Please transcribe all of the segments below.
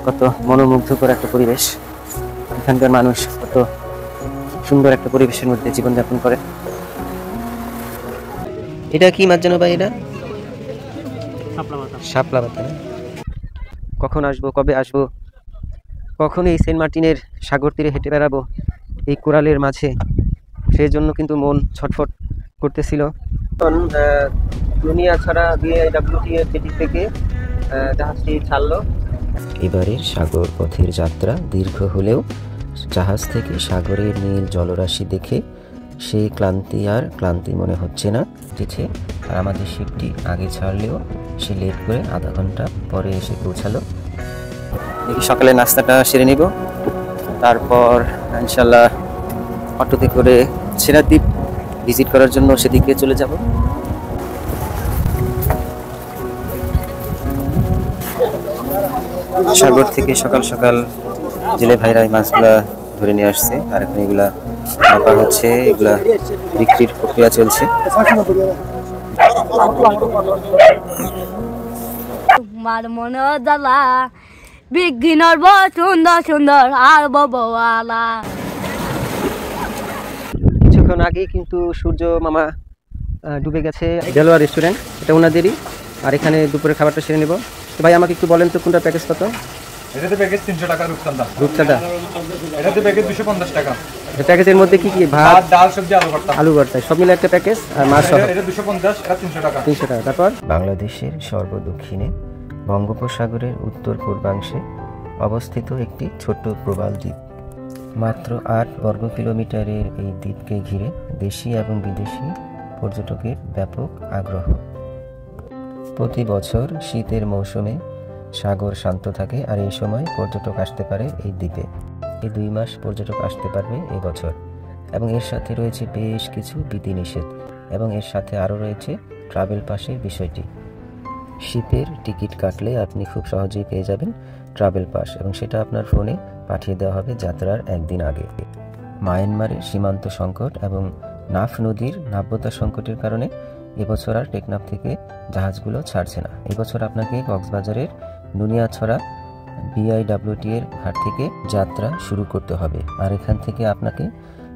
কত মনোমুগ্ধকর একটা পরিবেশ। এখানকার মানুষ কত সুন্দর একটা পরিবেশের মধ্যে জীবনযাপন করে। এটা কি মাছ জানো ভাই? এটা শাপলা পাতা। কখন আসবো, কবে আসবো, কখন এই সেন্ট মার্টিনের সাগর তীরে হেঁটে বেড়াবো এই কোরালের মাঝে, সেই জন্য কিন্তু মন ছটফট করতেছিল। দুনিয়াছড়া বিআইডব্লিউটি এর জেটি থেকে জাহাজটি ছাড়লো। এবারের সাগর পথের যাত্রা দীর্ঘ হলেও জাহাজ থেকে সাগরের নীল জলরাশি দেখে সেই ক্লান্তি মনে হচ্ছে না। যেছে আর আমাদের শিপটি আগে ছাড়লেও সে লেট করে আধা ঘন্টা পরে এসে পৌঁছালো। সকালে নাস্তাটা সেরে নিব, তারপর ইনশাল্লাহ অটোতে করে সেরাদ্বীপ ভিজিট করার জন্য সেদিকে চলে যাব। সাগর থেকে সকাল সকাল জেলে ভাইরা এই মাছগুলা ধরে নিয়ে আসছে, আর এখন এগুলা মাপা হচ্ছে, এগুলা বিক্রির প্রক্রিয়া চলছে। তোমার মনে জ্বালা বিঘ্নর সুন্দর সুন্দর আর বাবা। কিছুক্ষণ আগেই কিন্তু সূর্য মামা ডুবে গেছে। দেলোয়ার রেস্টুরেন্ট, এটা ওনাদেরই। আর এখানে দুপুরে খাবারটা সেরে নেব। তো ভাই আমাকে একটু বলেন তো কোনটা প্যাকেজ কত? এটাতে প্যাকেজ 300 টাকা রূপচাঁদা। এটাতে প্যাকেজ 250 টাকা। এই প্যাকেজের মধ্যে কি কি? ভাত, ডাল, সবজি, আলু ভর্তা সব মিলে একটা প্যাকেজ, আর মাছ সহ। এটা 250, এটা 300 টাকা। 300 টাকা। তারপর বাংলাদেশের সর্বদক্ষিণে বঙ্গোপসাগরের উত্তর পূর্বাংশে অবস্থিত একটি ছোট্ট প্রবাল দ্বীপ। মাত্র 8 বর্গ কিলোমিটারের এই দ্বীপকে ঘিরে দেশি এবং বিদেশি পর্যটকের ব্যাপক আগ্রহ। প্রতি বছর শীতের মৌসুমে সাগর শান্ত থাকে, আর এই সময় পর্যটক আসতে পারে এই দ্বীপে। এই 2 মাস পর্যটক আসতে পারবে এই বছর, এবং এর সাথে রয়েছে বেশ কিছু বিধিনিষেধ, এবং এর সাথে আরও রয়েছে ট্রাভেল পাসের বিষয়টি। শিপের টিকিট কাটলে আপনি খুব সহজেই পেয়ে যাবেন ট্রাভেল পাস, এবং সেটা আপনার ফোনে পাঠিয়ে দেওয়া হবে যাত্রার একদিন আগে। মায়ানমারের সীমান্ত সংকট এবং নাফ নদীর নাব্যতা সংকটের কারণে এবছর আর টেকনাফ থেকে জাহাজগুলো ছাড়ছে না। এবছর আপনাকে কক্সবাজারের নুনিয়াছড়া বিআইডব্লিউটি এর ঘাট থেকে যাত্রা শুরু করতে হবে, আর এখান থেকে আপনাকে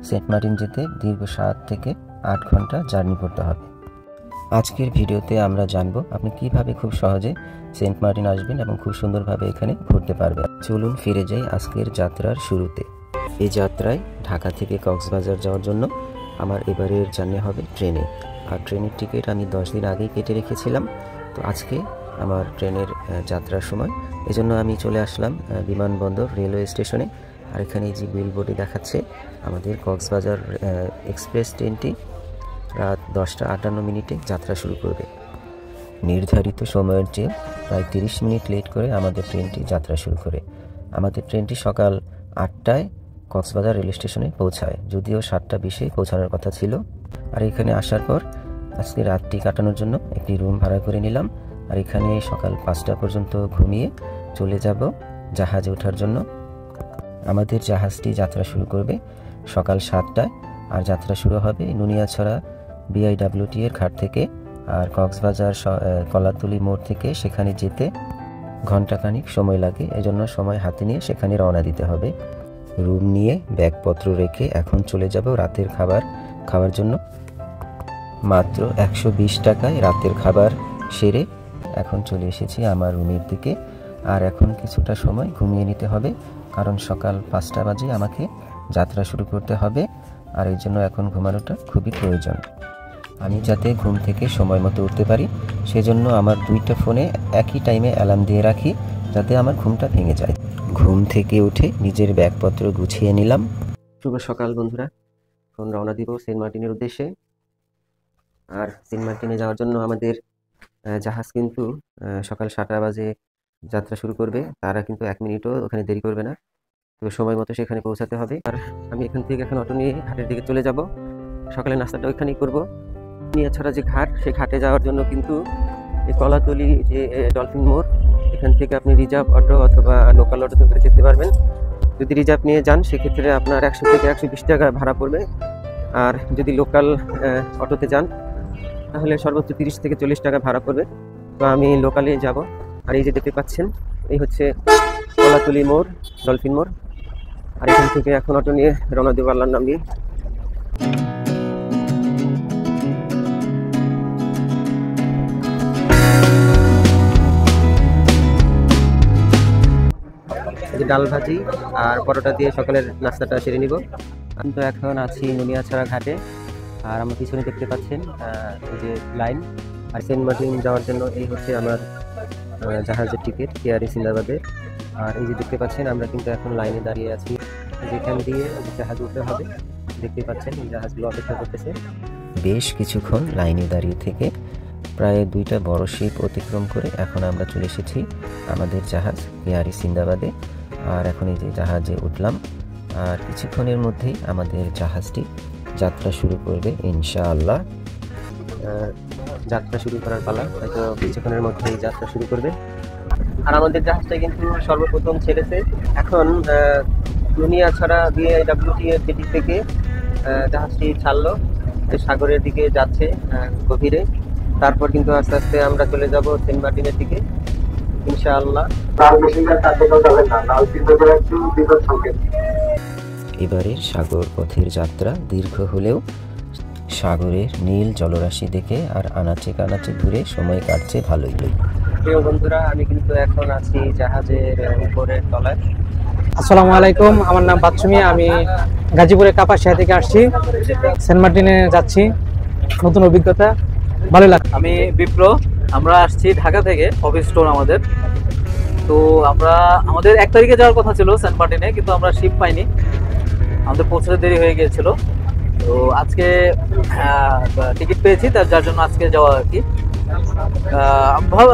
সেন্ট মার্টিন যেতে দীর্ঘ 7 থেকে 8 ঘন্টা জার্নি করতে হবে। আজকের ভিডিওতে আমরা জানবো আপনি কিভাবে খুব সহজে সেন্ট মার্টিন আসবেন এবং খুব সুন্দরভাবে এখানে ঘুরতে পারবেন। চলুন ফিরে যাই আজকের যাত্রার শুরুতে। এই যাত্রায় ঢাকা থেকে কক্সবাজার যাওয়ার জন্য আমার এবারের জার্নি হবে ট্রেনে, আর ট্রেনের টিকিট আমি 10 দিন আগেই কেটে রেখেছিলাম। তো আজকে আমার ট্রেনের যাত্রার সময়, এজন্য আমি চলে আসলাম বিমানবন্দর রেলওয়ে স্টেশনে। আর এখানে যে বিলবোর্ডে দেখাচ্ছে আমাদের কক্সবাজার এক্সপ্রেস ট্রেনটি রাত 10টা 58 যাত্রা শুরু করবে। নির্ধারিত সময়ের চেয়ে প্রায় 30 মিনিট লেট করে আমাদের ট্রেনটি যাত্রা শুরু করে। আমাদের ট্রেনটি সকাল 8টায় কক্সবাজার রেল স্টেশনে পৌঁছায়, যদিও 7টা 20-এ পৌঁছানোর কথা ছিল। আর এখানে আসার পর আজকে রাতটি কাটানোর জন্য একটি রুম ভাড়া করে নিলাম, আর এখানে সকাল 5টা পর্যন্ত ঘুমিয়ে চলে যাব জাহাজে ওঠার জন্য। আমাদের জাহাজটি যাত্রা শুরু করবে সকাল 7টায়, আর যাত্রা শুরু হবে নুনিয়াছড়া বিআইডব্লিউটি এর ঘাট থেকে। আর কক্সবাজার কলাতলি মোড় থেকে সেখানে যেতে ঘণ্টাখানিক সময় লাগে, এজন্য সময় হাতে নিয়ে সেখানে রওনা দিতে হবে। রুম নিয়ে ব্যাগপত্র রেখে এখন চলে যাব রাতের খাবার খাওয়ার জন্য। মাত্র 120 টাকায় রাতের খাবার সেরে এখন চলে এসেছি আমার রুমের দিকে। আর এখন কিছুটা সময় ঘুমিয়ে নিতে হবে, কারণ সকাল 5টা বাজে আমাকে যাত্রা শুরু করতে হবে, আর এই জন্য এখন ঘুমানোটা খুবই প্রয়োজন। আমি যাতে ঘুম থেকে সময় মতো উঠতে পারি, সেজন্য আমার 2টা ফোনে একই টাইমে অ্যালার্ম দিয়ে রাখি, যাতে আমার ঘুমটা ভেঙে যায়। ঘুম থেকে উঠে নিজের ব্যাগপত্র গুছিয়ে নিলাম। শুভ সকাল বন্ধুরা, এখন রওনা দিব সেন্ট মার্টিনের উদ্দেশ্যে। আর সেন্ট মার্টিনে যাওয়ার জন্য আমাদের জাহাজ কিন্তু সকাল 7টা বাজে যাত্রা শুরু করবে। তারা কিন্তু 1 মিনিটও ওখানে দেরি করবে না, তো সময় মতো সেখানে পৌঁছাতে হবে। আর আমি এখান থেকে এখন অটো নিয়ে ঘাটের দিকে চলে যাব। সকালে নাস্তাটা ওইখানেই করবো। নিয়াছড়া যে ঘাট, সেই ঘাটে যাওয়ার জন্য কিন্তু এই কলাতলি যে ডলফিন মোড়, এখান থেকে আপনি রিজার্ভ অটো অথবা লোকাল অটোতে করে যেতে পারবেন। যদি রিজার্ভ নিয়ে যান সেক্ষেত্রে আপনার 100 থেকে 120 টাকা ভাড়া পড়বে, আর যদি লোকাল অটোতে যান তাহলে সর্বোচ্চ 30 থেকে 40 টাকা ভাড়া পড়বে। তো আমি লোকালে যাব। আর এই যে দেখতে পাচ্ছেন, এই হচ্ছে কলাতুলি মোড়, ডলফিন মোড়। আর এখান থেকে এখন অটো নিয়ে রওনা দেব আল্লাহর নাম নিয়ে। ডাল ভাজি আর পরোটা দিয়ে সকালের নাস্তাটা সেরে নিব। আমি তো এখন আছি নুনিয়াছড়া ঘাটে, আর আমার পিছনে দেখতে পাচ্ছেন এই যে লাইন। আর সেন্ট মার্টিন যাওয়ার জন্য এই হচ্ছে আমার জাহাজের টিকিট কেয়ারি সিন্দাবাদের। আর এই যে দেখতে পাচ্ছেন আমরা কিন্তু এখন লাইনে দাঁড়িয়ে আছি, যেখান দিয়ে জাহাজ উঠতে হবে। দেখতে পাচ্ছেন এই জাহাজগুলো অপেক্ষা করতেছে। বেশ কিছুক্ষণ লাইনে দাঁড়িয়ে থেকে প্রায় 2টা বড় শিপ অতিক্রম করে এখন আমরা চলে এসেছি আমাদের জাহাজ কেয়ারি সিন্দাবাদে। আর এখন এই যে জাহাজে উঠলাম, আর কিছুক্ষণের মধ্যেই আমাদের জাহাজটি যাত্রা শুরু করবে ইনশাআল্লাহ। যাত্রা শুরু করার পালা, হয়তো কিছুক্ষণের মধ্যেই যাত্রা শুরু করবে। আর আমাদের জাহাজটা কিন্তু সর্বপ্রথম ছেড়েছে এখন নুনিয়াছড়া BIWTF জেটি থেকে জাহাজটি ছাড়লো, সাগরের দিকে যাচ্ছে গভীরে। তারপর কিন্তু আস্তে আস্তে আমরা চলে যাব সেন্ট মার্টিনের দিকে ইনশাআল্লাহ। এবারের সাগর পথের যাত্রা দীর্ঘ হলেও সাগরের নীল জলরাশি দেখে আর আনাচে কানাচে ঘুরে সময় কাটছে ভালোই। প্রিয় বন্ধুরা, আমি কিন্তু এখন আছি জাহাজের উপরের তলায়। আসসালামু আলাইকুম, আমার নাম বাচ্চুমি। আমি গাজীপুরের কাপাসিয়া থেকে আসছি, সেন্ট মার্টিনে যাচ্ছি। নতুন অভিজ্ঞতা, ভালো লাগছে। আমি বিপ্লব, আমরা আসছি ঢাকা থেকে, অফিস স্টোর আমাদের। তো আমাদের 1 তারিখে যাওয়ার কথা ছিল সেন্ট মার্টিনে, কিন্তু আমরা শিপ পাইনি, আমাদের পৌঁছাতে দেরি হয়ে গিয়েছিল। তো আজকে টিকিট পেয়েছি, যার জন্য আজকে যাওয়া আর কি।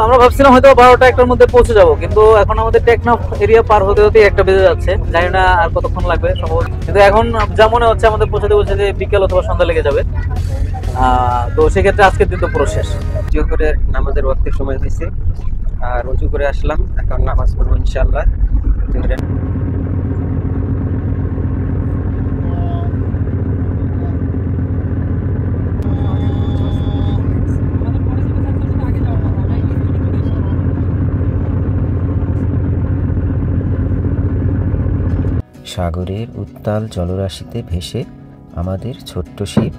আমরা ভাবছিলাম হয়তো 12টা-1টার মধ্যে পৌঁছে যাব, কিন্তু এখন আমাদের টেকনাফ এরিয়া পার হতে হতে 1টা বেজে যাচ্ছে। জানি না আর কতক্ষণ লাগবে সম্ভবত, কিন্তু এখন যা মনে হচ্ছে আমাদের পৌঁছাতে পৌঁছাতে বিকেল অথবা সন্ধ্যা লেগে যাবে। তো সেক্ষেত্রে আজকের দিন তো পুরো শেষ। জোহরের নামাজের ওয়াক্তের সময় হয়েছে, আর উজু করে আসলাম, এখন নামাজ পড়বো ইনশাআল্লাহ জোহরের। সাগরের উত্তাল জলরাশিতে ভেসে আমাদের ছোট্ট শিপ,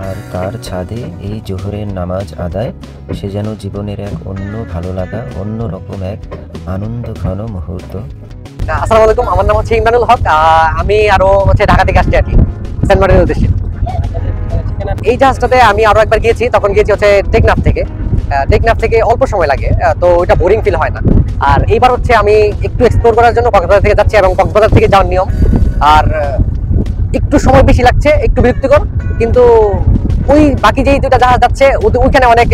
আর তার ছাদে এই জোহরের নামাজ আদায়, সে যেন জীবনের এক অন্য ভালো লাগা, অন্য রকম এক আনন্দ ঘন মুহূর্ত। আসসালামু আলাইকুম, আমার নাম হচ্ছে ইমরানুল হক। আমি আরো ঢাকা থেকে আসছি আর কি, সেন্ট মার্টিনের উদ্দেশ্যে। এই জাহাজটাতে আমি আরো একবার গিয়েছি, তখন গিয়েছি হচ্ছে টেকনাফ থেকে। টেকনাফ থেকে অল্প সময় লাগে, তো ওইটা বোরিং ফিল হয় না। আর এইবার হচ্ছে আমি একটু এক্সপ্লোর করার জন্য কক্সবাজার থেকে যাচ্ছি, এবং কক্সবাজার থেকে যাওয়ার নিয়ম। আর একটু সময় বেশি লাগছে, একটু বিরক্তিকর, কিন্তু ওই বাকি যেই 2টা জাহাজ যাচ্ছে ওইখানে অনেক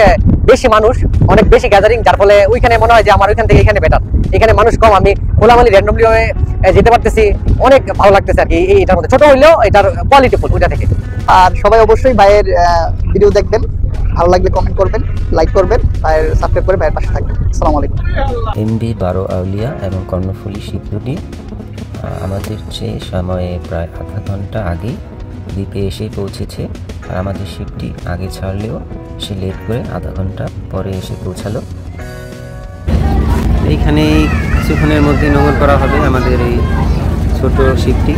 বেশি মানুষ, অনেক বেশি গ্যাদারিং, যার ফলে ওইখানে মনে হয় যে আমার ওইখান থেকে এখানে বেটার। এখানে মানুষ কম, আমি খোলামালি র্যান্ডমলি হয়ে যেতে পারতেছি, অনেক ভালো লাগতেছে আর কি। এটার মধ্যে ছোট হইলেও এটার কোয়ালিটি ফুল ওইটা থেকে। আর সবাই অবশ্যই ভাইয়ের ভিডিও দেখবেন, ভালো লাগলে কমেন্ট করবেন, লাইক করবেন, ভাইয়ের সাবস্ক্রাইব করে ভাইয়ের পাশে থাকবেন। আসসালামু আলাইকুম। MV 12 আউলিয়া এবং কর্ণফুলী শিপ দুটি আমাদের চেয়ে সময়ে প্রায় আধা ঘন্টা আগে দ্বীপে এসে পৌঁছেছে। আর আমাদের শিপটি আগে ছাড়লেও সে লেট করে আধা ঘন্টা পরে এসে পৌঁছালো। এইখানে কিছুক্ষণের মধ্যে নোঙর করা হবে আমাদের এই ছোট শিপটি।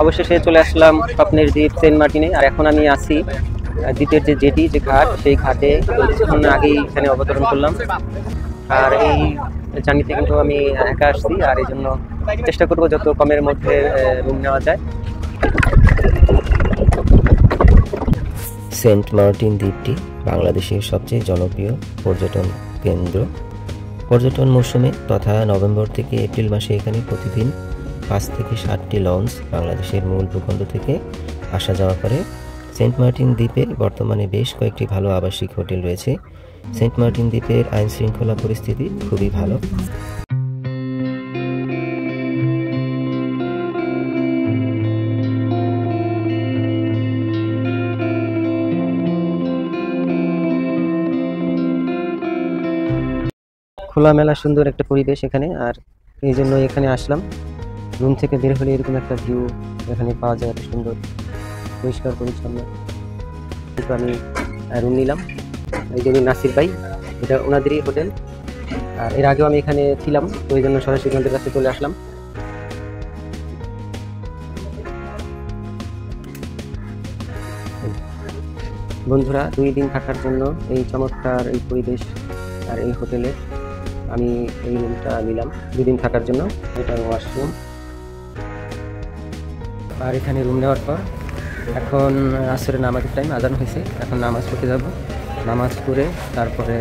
অবশেষে চলে আসলাম স্বপ্নের দ্বীপ সেন্ট মার্টিনে। আর এখন আমি আছি দ্বীপের যে জেটি, যে ঘাট, সেই ঘাটে কিছুক্ষণ আগেই এখানে অবতরণ করলাম। আর এই জার্নিতে কিন্তু আমি একা আসছি, আর এই জন্য চেষ্টা করবো যত কমের মধ্যে রুম নেওয়া যায়। সেন্ট মার্টিন দ্বীপটি বাংলাদেশের সবচেয়ে জনপ্রিয় পর্যটন কেন্দ্র। পর্যটন মৌসুমে তথা নভেম্বর থেকে এপ্রিল মাসে এখানে প্রতিদিন 5 থেকে 7টি লঞ্চ বাংলাদেশের মূল ভূখণ্ড থেকে আসা যাওয়া করে। সেন্ট মার্টিন দ্বীপে বর্তমানে বেশ কয়েকটি ভালো আবাসিক হোটেল রয়েছে। সেন্ট মার্টিন দ্বীপের আইন শৃঙ্খলা পরিস্থিতি খুবই ভালো। খোলামেলা সুন্দর একটা পরিবেশ এখানে। আর এই জন্য এখানে আসলাম। রুম থেকে বের হলে এরকম একটা ভিউ এখানে পাওয়া যায়, এত সুন্দর পরিষ্কার পরিচ্ছন্ন। কিন্তু আমি রুম নিলাম, এই জন্য নাসির ভাই, এটা ওনাদেরই হোটেল। আর এর আগেও আমি এখানে ছিলাম, তো এই জন্য সরাসরি ওনাদের কাছে চলে আসলাম। বন্ধুরা, 2 দিন থাকার জন্য এই চমৎকার এই পরিবেশ আর এই হোটেলে আমি এই রুমটা নিলাম 2 দিন থাকার জন্য। এটা ওয়াশরুম। আর এখানে রুম নেওয়ার পর এখন আসরের নামাজের টাইম, আজান হয়েছে, এখন নামাজ পড়তে যাব। নামাজ পড়ে তারপরে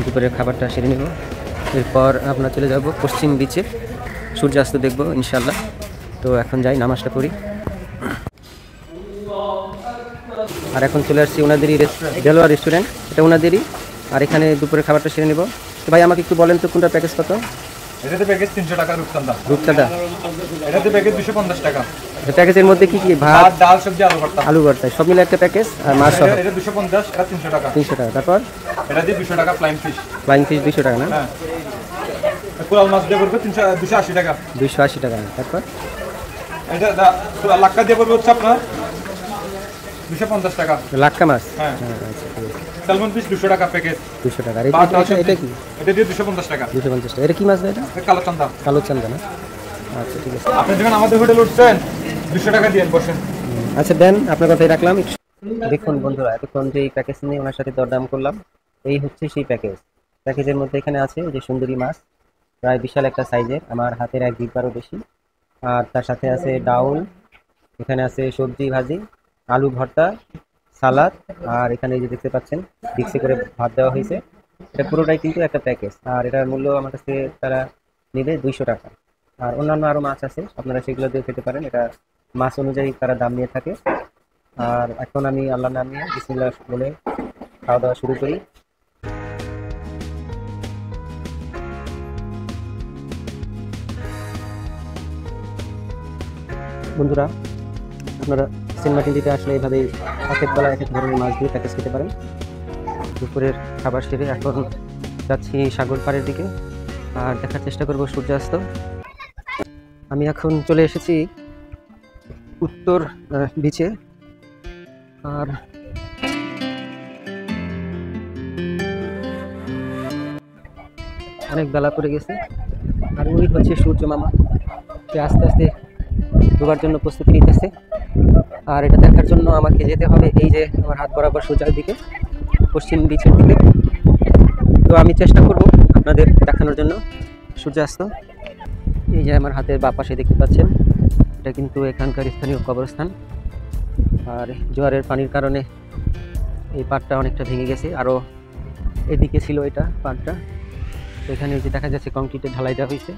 দুপুরের খাবারটা সেরে নেব। এরপর আপনার চলে যাব পশ্চিম বিচে, সূর্যাস্ত দেখব ইনশাল্লাহ। তো এখন যাই, নামাজটা পড়ি। আর এখন চলে আসছি ওনাদেরই দেলোয়ার রেস্টুরেন্ট, এটা ওনাদেরই। আর এখানে দুপুরের খাবারটা সেরে নেব। তো ভাই আমাকে একটু বলেন তো কোনটা প্যাকেজ কত? এটাতে প্যাকেজ 300 টাকা রূপচাঁদা। রূপচাঁদা এটাতে প্যাকেজ 250 টাকা। প্যাকেজের মধ্যে কি কি? ভাত, ডাল, সবজি, আলু ভর্তা। আলু ভর্তা সব মিলে একটা প্যাকেজ। আর মাছ সহ এটা 250, এটা 300 টাকা। 300 টাকা। তারপর এটা দিয়ে 200 টাকা ফ্লাইং ফিশ। ফ্লাইং ফিশ 200 টাকা না? হ্যাঁ। কুরাল মাছ দিয়ে পড়বে 280 টাকা। 280 টাকা। তারপর এটা লাক্কা দিয়ে পড়বে হচ্ছে আপনার 250 টাকা। লাক্কা মাছ? হ্যাঁ। আচ্ছা ঠিক আছে। স্যালমন ফিশ 200 টাকা প্যাকেজ। 200 টাকা। আর এটা কি? এটা দিয়ে 250 টাকা। 250 টাকা। এটা কি মাছ? এটা কালো চান্দা। কালো চান্দা না? আচ্ছা ঠিক আছে। আপনি যখন আমাদের হোটেলে উঠছেন 200 টাকা দিয়ে বসেন। আচ্ছা দেন, আপনার কথাই রাখলাম। দেখুন বন্ধুরা, এতক্ষণ যে এই প্যাকেজ নিয়ে ওনার সাথে দরদাম করলাম, এই হচ্ছে সেই প্যাকেজ। প্যাকেজের মধ্যে এখানে আছে যে সুন্দরী মাছ, প্রায় বিশাল একটা সাইজের, আমার হাতের 1 ডিব্বারও বেশি। আর তার সাথে আছে ডাউল, এখানে আছে সবজি ভাজি, আলু ভর্তা, সালাদ। আর এখানে এই যে দেখতে পাচ্ছেন ডিক্সে করে ভাত দেওয়া হয়েছে। এটা পুরোটাই কিন্তু একটা প্যাকেজ। আর এটার মূল্য আমার কাছে তারা নেবে 200 টাকা। আর অন্যান্য আরও মাছ আছে, আপনারা সেগুলো দিয়ে খেতে পারেন। এটা মাছ অনুযায়ী তারা দাম নিয়ে থাকে। আর এখন আমি আল্লাহর নাম নিয়ে বিসমিল্লাহ বলে খাওয়া দাওয়া শুরু করি। বন্ধুরা, আপনারা সেন্ট মার্টিন দ্বীপে আসলে এইভাবেই একেক বেলা এক এক ধরনের মাছ দিয়ে প্যাকেজ খেতে পারেন। দুপুরের খাবার সেরে এখন যাচ্ছি সাগর পাড়ের দিকে আর দেখার চেষ্টা করব সূর্যাস্ত। আমি এখন চলে এসেছি উত্তর বিচে। আর অনেক বেলা পড়ে গেছে। আর ওই হচ্ছে সূর্য মামা, সে আস্তে আস্তে ডোবার জন্য প্রস্তুতি নিতেছে। আর এটা দেখার জন্য আমাকে যেতে হবে এই যে আমার হাত বরাবর সোজার দিকে, পশ্চিম বিচের দিকে। তো আমি চেষ্টা করব আপনাদের দেখানোর জন্য সূর্যাস্ত। এই যে আমার হাতের বাঁ পাশে দেখতে পাচ্ছেন, এটা কিন্তু এখানকার স্থানীয় কবরস্থান। আর জোয়ারের পানির কারণে এই পাড়টা অনেকটা ভেঙে গেছে, আরও এদিকে ছিল এটা পাড়টা। তো এখানে যে দেখা যাচ্ছে কংক্রিটের ঢালাই দেওয়া হয়েছে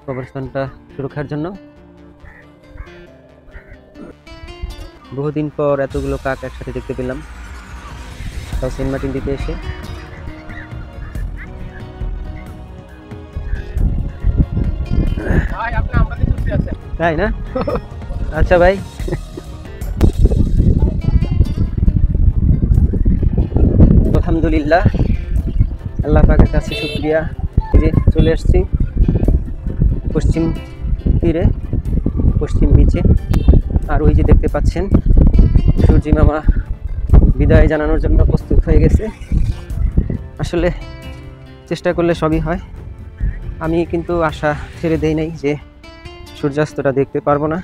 কবরস্থানটা সুরক্ষার জন্য। বহুদিন পর এতগুলো কাক একসাথে দেখতে পেলাম, তাও সেন্ট মার্টিন দ্বীপে এসে। তাই না? আচ্ছা ভাই, আলহামদুলিল্লাহ, আল্লাহ পাকের কাছে শুকরিয়া। এই যে চলে আসছি পশ্চিম তীরে, পশ্চিম বিচে। আর ওই যে দেখতে পাচ্ছেন সূর্যি মামা বিদায় জানানোর জন্য প্রস্তুত হয়ে গেছে। আসলে চেষ্টা করলে সবই হয়। আমি কিন্তু আশা ছেড়ে দেই নাই যে সূর্যাস্তটা দেখতে পারবো না।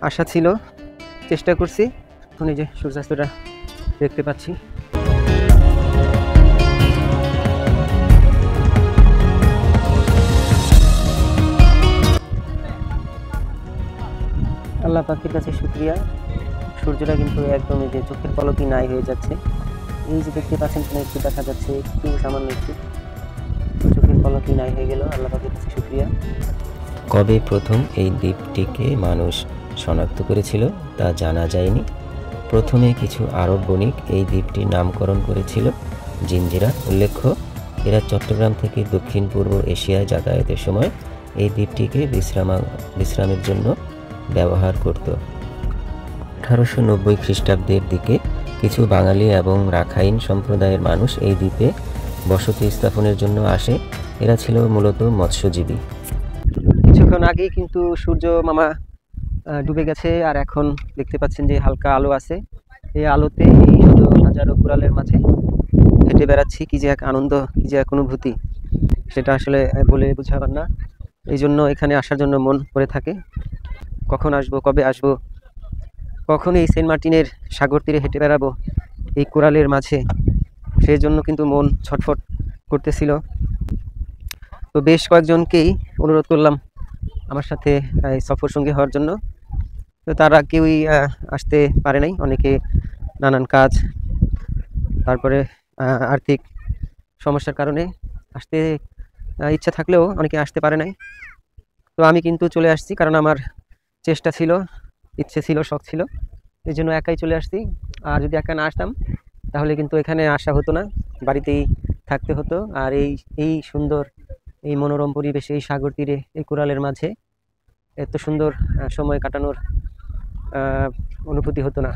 আশা ছিল, চেষ্টা করছি। এখন এই যে সূর্যাস্তটা দেখতে পাচ্ছি। আল্লাহ পাকের কাছে শুকরিয়া। সূর্যটা কিন্তু একদম এই যে চোখের পলকই নাই হয়ে যাচ্ছে। এই যে দেখতে পাচ্ছেন একটু দেখা যাচ্ছে, একটু সামান্য একটু চোখের পলকই নাই হয়ে গেল। আল্লাহ পাকের কাছে শুকরিয়া। কবে প্রথম এই দ্বীপটিকে মানুষ শনাক্ত করেছিল তা জানা যায়নি। প্রথমে কিছু আরব বণিক এই দ্বীপটির নামকরণ করেছিল জিঞ্জিরা। উল্লেখ্য, এরা চট্টগ্রাম থেকে দক্ষিণ পূর্ব এশিয়ায় যাতায়াতের সময় এই দ্বীপটিকে বিশ্রামের জন্য ব্যবহার করত। 1890 খ্রিস্টাব্দের দিকে কিছু বাঙালি এবং রাখাইন সম্প্রদায়ের মানুষ এই দ্বীপে বসতি স্থাপনের জন্য আসে। এরা ছিল মূলত মৎস্যজীবী। কিছুক্ষণ আগে কিন্তু সূর্য মামা ডুবে গেছে, আর এখন দেখতে পাচ্ছেন যে হালকা আলো আছে। এই আলোতে এই হাজারো কোরালের মাঝে হেঁটে বেড়াচ্ছি। কি যে এক আনন্দ, কি যে এক অনুভূতি, সেটা আসলে বলে বোঝাবার না। এই জন্য এখানে আসার জন্য মন করে থাকে। কখন আসবো, কবে আসবো, কখন এই সেন্ট মার্টিনের সাগর তীরে হেঁটে বেড়াবো এই কোরালের মাঝে, সেই জন্য কিন্তু মন ছটফট করতেছিল। তো বেশ কয়েকজনকেই অনুরোধ করলাম আমার সাথে এই সফর সঙ্গী হওয়ার জন্য। তো তারা কেউই আসতে পারে নাই, অনেকে নানান কাজ, তারপরে আর্থিক সমস্যার কারণে আসতে ইচ্ছা থাকলেও অনেকে আসতে পারে নাই। তো আমি কিন্তু চলে আসছি, কারণ আমার চেষ্টা ছিল, ইচ্ছে ছিল, শখ ছিল, এই জন্য একাই চলে আসছি। আর যদি একা না আসতাম তাহলে কিন্তু এখানে আসা হতো না, বাড়িতেই থাকতে হতো। আর এই সুন্দর, এই মনোরম পরিবেশে, এই সাগর তীরে, এই কোরালের মাঝে এত সুন্দর সময় কাটানোর অনুভূতি হতো না।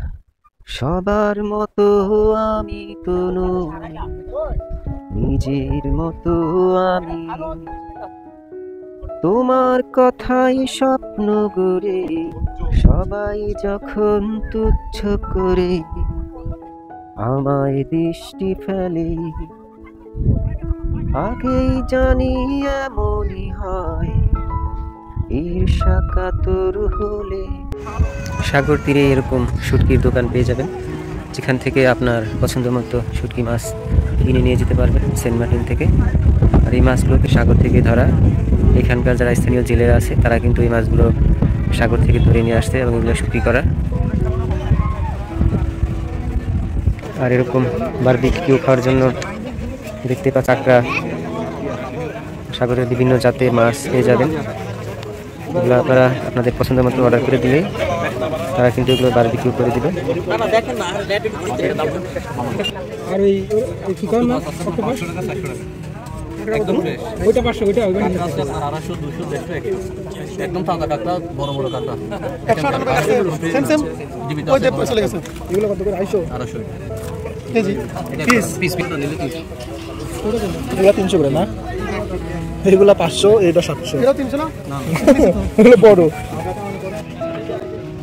সবার মতো আমি তো নই, নিজের মতো আমি, তোমার কথাই স্বপ্ন গড়ে সবাই যখন তুচ্ছ করে আমায় দৃষ্টি ফেলে, আগেই জানি এমনই হয় ঈর্ষা কাতর হলে। সাগর তীরে এরকম শুটকির দোকান পেয়ে যাবেন, যেখান থেকে আপনার পছন্দ মতো শুটকি মাছ কিনে নিয়ে যেতে পারবেন সেন্ট মার্টিন থেকে। আর এই মাছগুলোকে সাগর থেকে ধরা, এখানকার যারা স্থানীয় জেলেরা আছে তারা কিন্তু এই মাছগুলো সাগর থেকে ধরে নিয়ে আসছে এবং এগুলো শুটকি করা। আর এরকম বারবিকিউ খাওয়ার জন্য দেখতে পাচ্ছেন কাঁকড়া, সাগরের বিভিন্ন জাতের মাছ পেয়ে যাবেন। এগুলো আপনারা আপনাদের পছন্দ মতো অর্ডার করে দিলে তারা কিন্তু এগুলো বারবিকিউ করে দিবে। আর এই কি করেন না ওইটা 500, ওইটা 200 200 একদম তাজা কাঁকড়া, বড় বড় কাঁকড়া সেম সেম ওই যে চলে গেছে। এগুলো কত করে? 250 কেজি পিস নিলে 30। এগুলো 300 করে না, এগুলো 500, এটা 700। এটা 300 না, এগুলো বড়।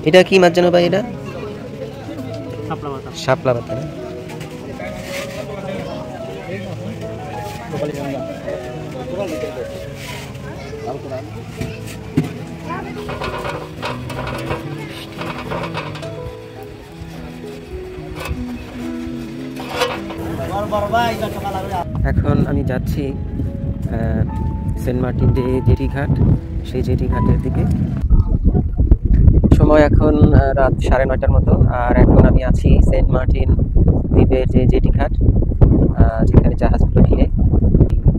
এটা কি মাছ জানো ভাই? এটা শাপলা পাতা। এখন আমি যাচ্ছি সেন্ট মার্টিন যে জেটি ঘাট, সেই জেটি ঘাটের দিকে। সময় এখন রাত 9:30টার মতো। আর এখন আমি আছি সেন্ট মার্টিন দ্বীপের যে জেটি ঘাট, যেখানে জাহাজগুলো ঘিরে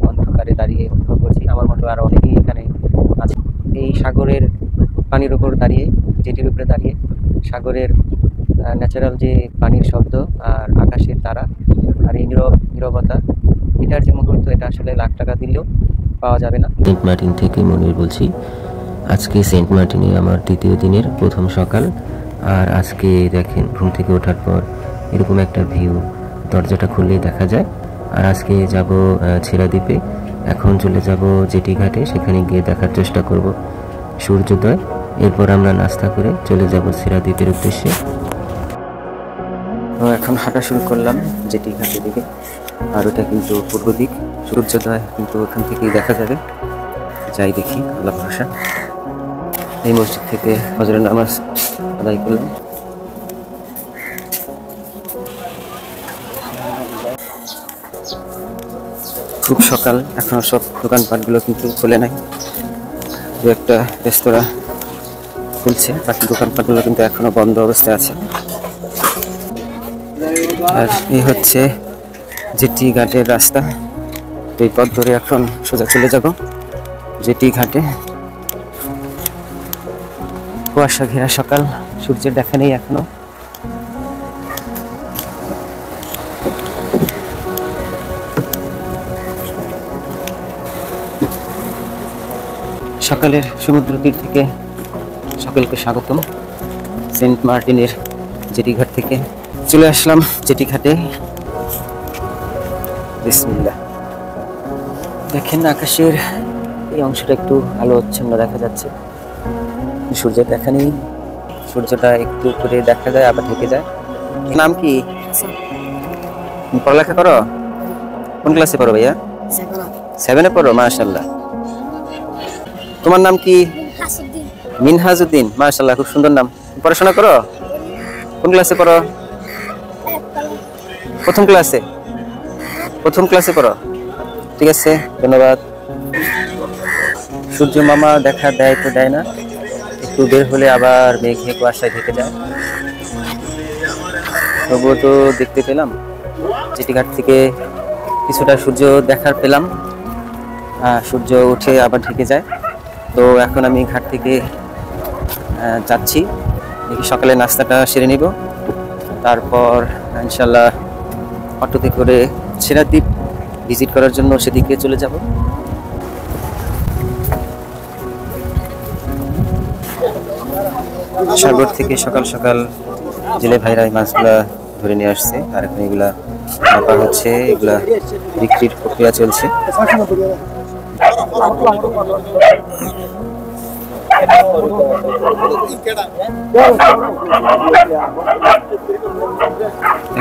অন্ধকারে দাঁড়িয়ে অনুভব করছি। আমার মতো আরও অনেকেই এখানে আছে। এই সাগরের পানির উপর দাঁড়িয়ে, জেটির উপরে দাঁড়িয়ে সাগরের ন্যাচারাল যে পানির শব্দ আর আকাশের তারা আর এই নীরবতা, এটার যে মুহূর্ত, এটা আসলে লাখ টাকা দিলেও পাওয়া যাবে না। সেন্ট মার্টিন থেকে মনির বলছি। আজকে সেন্ট মার্টিনে আমার দ্বিতীয় দিনের প্রথম সকাল। আর আজকে দেখেন ঘুম থেকে ওঠার পর এরকম একটা ভিউ দরজাটা খুললেই দেখা যায়। আর আজকে যাব ছেড়া দ্বীপে, এখন চলে যাব জেটি ঘাটে, সেখানে গিয়ে দেখার চেষ্টা করব সূর্যোদয়। এরপর আমরা নাস্তা করে চলে যাব ছেড়া দ্বীপের উদ্দেশ্যে। তো এখন হাঁটা শুরু করলাম জেটি ঘাটের দিকে। আর ওটা কিন্তু পূর্ব দিক, সূর্যোদয় কিন্তু ওখান থেকেই দেখা যাবে। যাই দেখি, আল্লাহ ভরসা। এই মসজিদ থেকে ফজরের নামাজ আদায় করলাম। খুব সকাল, এখনো সব দোকানপাটগুলো কিন্তু খুলে নাই। দু একটা রেস্তোরাঁ খুলছে, বাকি দোকানপাটগুলো কিন্তু এখনো বন্ধ অবস্থায় আছে। আর এই হচ্ছে জেটি ঘাটের রাস্তা। এই পথ ধরে এখন সোজা চলে যাব জেটি ঘাটে। কুয়াশা ঘেরা সকাল, সূর্যের দেখা নেই এখনো। সকালের সমুদ্র তীর থেকে সকলকে স্বাগতম। সেন্ট মার্টিনের জেটি ঘাট থেকে চলে আসলাম জেটি ঘাটে। বিসমিল্লাহ। দেখেন আকাশের এই অংশটা একটু আলো আচ্ছন্ন দেখা যাচ্ছে, সূর্যের দেখা নেই, সূর্যটা একটু করে দেখা যায় আবার ঢেকে যায়। নাম কি? পড়ালেখা করো? কোন ক্লাসে পড়ো ভাইয়া? 7-এ পড়ো, মাশাআল্লাহ। তোমার নাম কি? মিনহাজউদ্দিন, মাশাআল্লাহ, খুব সুন্দর নাম। পড়াশোনা করো? কোন ক্লাসে পড়ো? প্রথম ক্লাসে পড়ো? ঠিক আছে, ধন্যবাদ। সূর্য মামা দেখা দেয় তো দেয় না, একটু বের হলে আবার মেঘে কুয়াশায় ঢেকে যায়। তবুও তো দেখতে পেলাম, জেটিঘাট থেকে কিছুটা সূর্য দেখার পেলাম। সূর্য উঠে আবার ঢেকে যায়। তো এখন আমি ঘাট থেকে যাচ্ছি, দেখি সকালে নাস্তাটা সেরে নিব, তারপর ইনশাল্লাহ অটোতে করে ছেড়া দ্বীপ ভিজিট করার জন্য সেদিকে চলে যাব। সাগর থেকে সকাল সকাল জেলে ভাইরা এই মাছগুলা ধরে নিয়ে আসছে, আর এখন এগুলা মাপা হচ্ছে, এগুলা বিক্রির প্রক্রিয়া চলছে।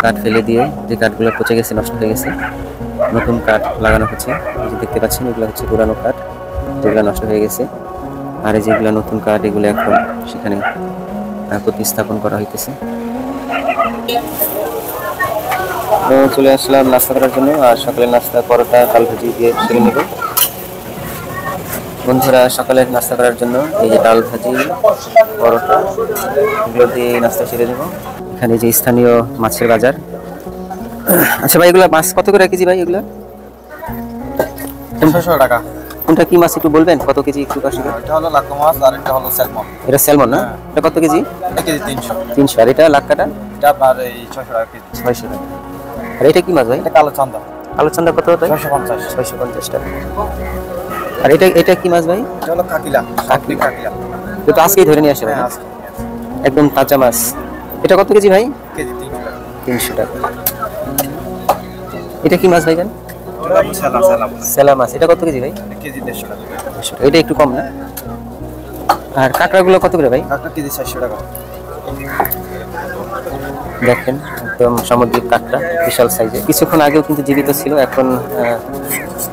কাঠ ফেলে দিয়ে যে কাঠগুলো পচে গেছে, নষ্ট হয়ে গেছে, নতুন কাঠ লাগানো হচ্ছে। দেখতে পাচ্ছেন এগুলো হচ্ছে পুরানো কাঠ যেগুলো নষ্ট হয়ে গেছে, আর এই যেগুলো নতুন কাঠ এগুলো এখন সেখানে প্রতিস্থাপন করা হইতেছে। তো চলে আসলাম নাস্তা করার জন্য, আর সকালের নাস্তা পরোটা ডাল ভাজি দিয়ে সেরে নেব। বন্ধুরা, সকালের নাস্তা করার জন্য এই যে ডাল ভাজি পরোটা এগুলো দিয়ে নাস্তা সেরে নেব। এখানে যে স্থানীয় মাছের বাজার। আচ্ছা ভাই, এগুলো মাছ কত করে কেজি ভাই? এগুলো 600 টাকা। কোনটা কি মাছ একটু বলবেন, কত কেজি একটু পাশে? এটা হলো লাক্কা মাছ আর এটা হলো স্যালমন। এটা স্যালমন না? এটা কত কেজি? এটা কেজি 300। 300। আর এটা লাক্কাটা? এটা আপনার এই 600 টাকা কেজি। 600 টাকা। আর এটা কি মাছ ভাই? এটা কালো চান্দা। কালো চান্দা কত ভাই? 650। 650 টাকা। আর এটা কি মাছ ভাই? এটা হলো কাকিলা। কাকিলা। এটা তো আজকেই ধরে নিয়ে আসে ভাই, একদম তাজা মাছ। এটা কত কেজি ভাই? কেজি 300 টাকা। 300 টাকা। এটা কি মাছ ভাই জান? সেলা মাছ। এটা কত কেজি ভাই? কেজি 150 টাকা। এটা একটু কম না? আর কাঁকড়াগুলো কত করে ভাই? কাঁকড়া কেজি 400 টাকা। দেখেন একদম সামুদ্রিক কাঁকড়া, বিশাল সাইজের। কিছুক্ষণ আগেও কিন্তু জীবিত ছিল, এখন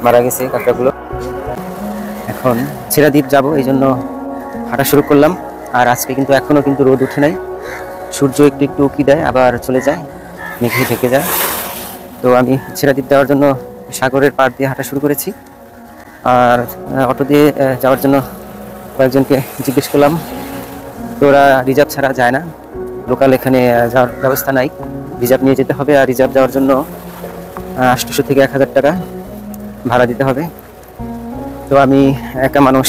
মারা গেছে কাঁকড়াগুলো। এখন ছেড়া দ্বীপ যাবো, এই জন্য হাঁটা শুরু করলাম। আর আজকে কিন্তু এখনো কিন্তু রোদ উঠে নাই, সূর্য একটু একটু উঁকি দেয় আবার চলে যায়, মেঘে ঢেকে যায়। তো আমি ছেড়া দ্বীপ যাওয়ার জন্য সাগরের পাড় দিয়ে হাঁটা শুরু করেছি। আর অটো দিয়ে যাওয়ার জন্য কয়েকজনকে জিজ্ঞেস করলাম, তো ওরা রিজার্ভ ছাড়া যায় না, লোকাল এখানে যাওয়ার ব্যবস্থা নাই, রিজার্ভ নিয়ে যেতে হবে। আর রিজার্ভ যাওয়ার জন্য 800 থেকে 1000 টাকা ভাড়া দিতে হবে। তো আমি একা মানুষ,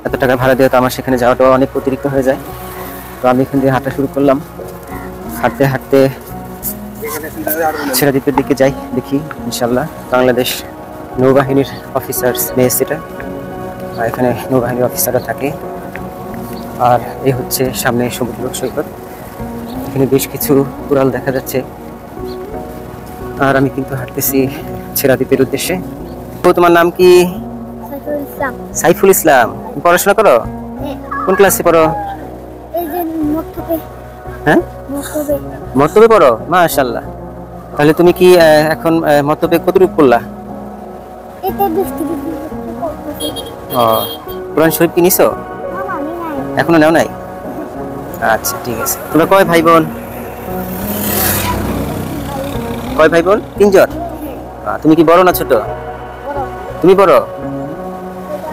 এত টাকা ভাড়া দিয়ে তো আমার সেখানে যাওয়াটাও অনেক অতিরিক্ত হয়ে যায়। তো আমি এখান দিয়ে হাঁটা শুরু করলাম। হাঁটতে হাঁটতে ছেড়া দ্বীপের দিকে যাই, দেখি ইনশাল্লাহ বাংলাদেশ নৌবাহিনীর অফিসার্স মেস এটা, এখানে নৌবাহিনীর অফিসাররা থাকে। আর এই হচ্ছে সামনে সমুদ্র সৈকত, এখানে বেশ কিছু উড়াল দেখা যাচ্ছে। আর আমি কিন্তু হাঁটতেছি ছেড়া দ্বীপের উদ্দেশ্যে। তো তোমার নাম কি? সাইফুল ইসলাম। পড়াশোনা করো? কোন ক্লাসে পড়ো? হ্যাঁ, মর্তবে পড়ো, মাশাআল্লাহ। তাহলে তুমি কি এখন মর্তবে কতটুকু পড়লা? কোরআন শরীফ কি নিছো? এখনো নাও নাই? আচ্ছা ঠিক আছে। তোমরা কয় ভাই বোন? কয় ভাই বোন? 3 জন। তুমি কি বড় না ছোট? তুমি বড়?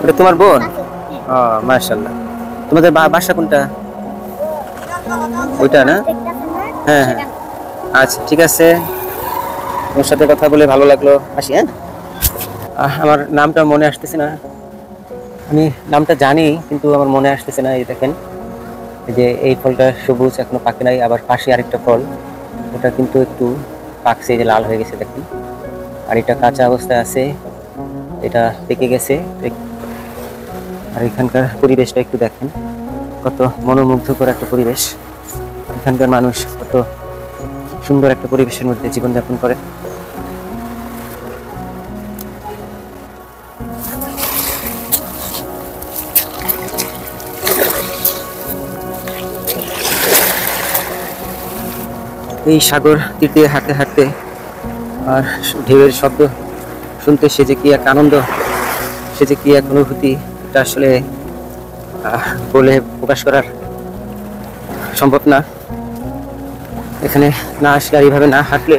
ওটা তোমার বোন? মাশাআল্লাহ। তোমাদের বাসা কোনটা? ওইটা না? হ্যাঁ হ্যাঁ, আচ্ছা ঠিক আছে, তোমার সাথে কথা বলে ভালো লাগলো, আসি। হ্যাঁ, আমার নামটা মনে আসতেছে না, আমি নামটা জানি কিন্তু আমার মনে আসতেছে না। এই দেখেন, এই যে এই ফলটা সবুজ, এখনো পাকে নাই। আবার পাশে আরেকটা ফল, ওটা কিন্তু একটু পাকছে, যে লাল হয়ে গেছে দেখেন। আর এটা কাঁচা অবস্থায় আছে, এটা পেকে গেছে। আর এখানকার পরিবেশটা একটু দেখেন, কত মনোমুগ্ধকর একটা পরিবেশ। এখানকার মানুষ কত সুন্দর একটা পরিবেশের মধ্যে জীবনযাপন করে। এই সাগর তীর দিয়ে হাঁটতে হাঁটতে আর ঢেউয়ের শব্দ শুনতে সে যে কি এক আনন্দ, সে যে কি এক অনুভূতি, এটা আসলে বলে প্রকাশ করার সম্ভব না। এখানে না আসলে, এইভাবে না হাঁটলে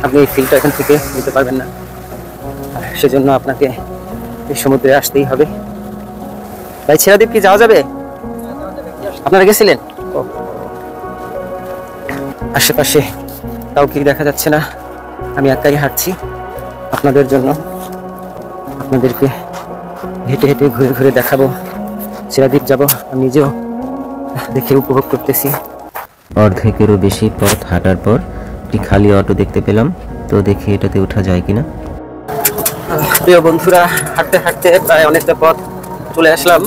আপনি এই ফিলটা এখান থেকে নিতে পারবেন না। সেজন্য আপনাকে এই সমুদ্রে আসতেই হবে। ভাই, ছেড়াদ্বীপ কি যাওয়া যাবে? আপনারা গেছিলেন? আশেপাশে কাউকে দেখা যাচ্ছে না, আমি একাই হাঁটছি আপনাদের জন্য। আপনাদেরকে হেঁটে হেঁটে ঘুরে ঘুরে দেখাবো, ছেড়াদ্বীপ যাব, আমি নিজেও দেখে উপভোগ করতেছি। অর্ধেকেরও বেশি পথ হাঁটার পর একটি খালি অটো দেখতে পেলাম, তো দেখি এটাতে ওঠা যায় কিনা। প্রিয় বন্ধুরা, হাঁটতে হাঁটতে প্রায় অনেকটা পথ চলে আসলাম।